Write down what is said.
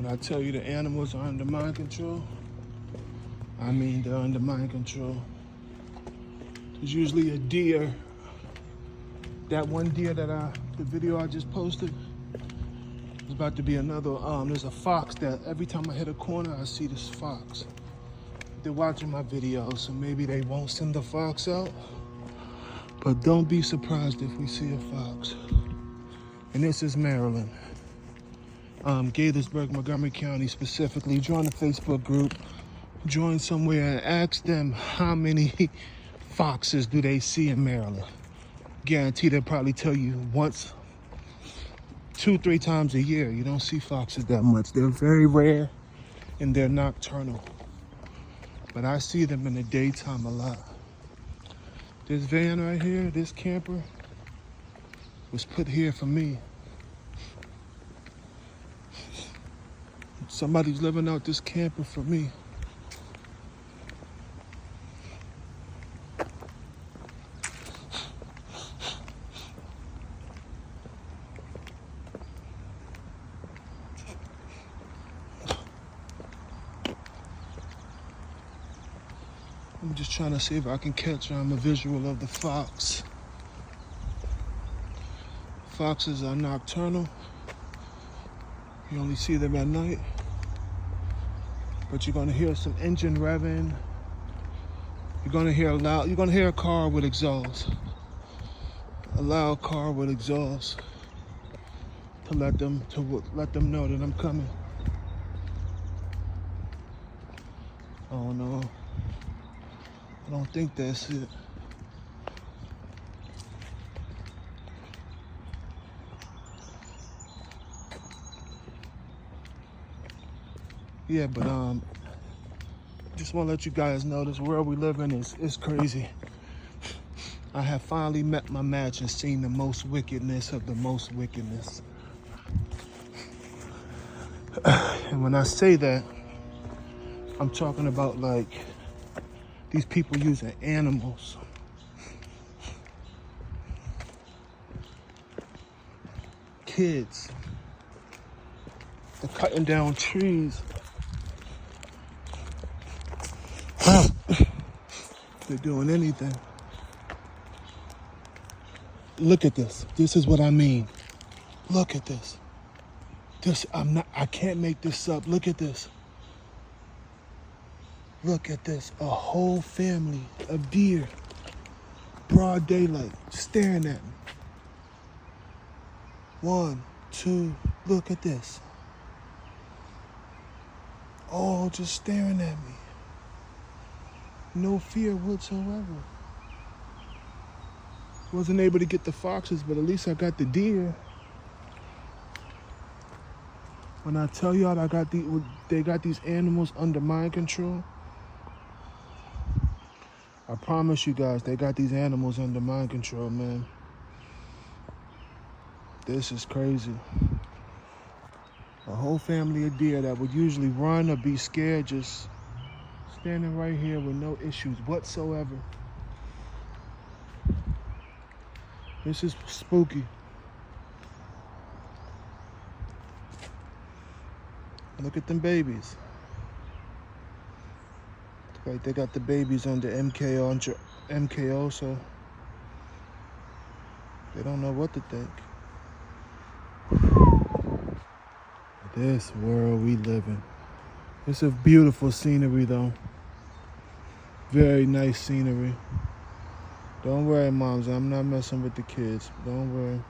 When I tell you the animals are under mind control, I mean they're under mind control. There's usually a deer. That one deer the video I just posted, there's about to be another, there's a fox that every time I hit a corner, I see this fox. They're watching my videos, so maybe they won't send the fox out. But don't be surprised if we see a fox. And this is Maryland. Gaithersburg, Montgomery County specifically. Join the Facebook group. Join somewhere and ask them how many foxes do they see in Maryland. Guarantee they'll probably tell you once, 2-3 times a year. You don't see foxes that much. They're very rare and they're nocturnal. But I see them in the daytime a lot. This van right here, this camper, was put here for me. Somebody's living out this camper for me. I'm just trying to see if I can catch a visual of the fox. Foxes are nocturnal. You only see them at night. But you're gonna hear some engine revving. You're gonna hear a car with exhaust. A loud car with exhaust to let them know that I'm coming. Oh no. I don't think that's it. Yeah, but just want to let you guys know this world we live in is crazy. I have finally met my match and seen the most wickedness of the most wickedness. And when I say that, I'm talking about like these people using animals. Kids. They're cutting down trees. They're doing anything. Look at this. This is what I mean. Look at this. I can't make this up. Look at this. Look at this. A whole family of deer. Broad daylight, staring at me. 1, 2, look at this. All just staring at me. No fear whatsoever. Wasn't able to get the foxes, but at least I got the deer. When I tell y'all they got these animals under mind control, I promise you guys, they got these animals under mind control, man. This is crazy. A whole family of deer that would usually run or be scared, just standing right here with no issues whatsoever. This is spooky. Look at them babies. Like they got the babies under MKO, so they don't know what to think. This world we live in. It's a beautiful scenery though. Very nice scenery. Don't worry, moms, I'm not messing with the kids. Don't worry.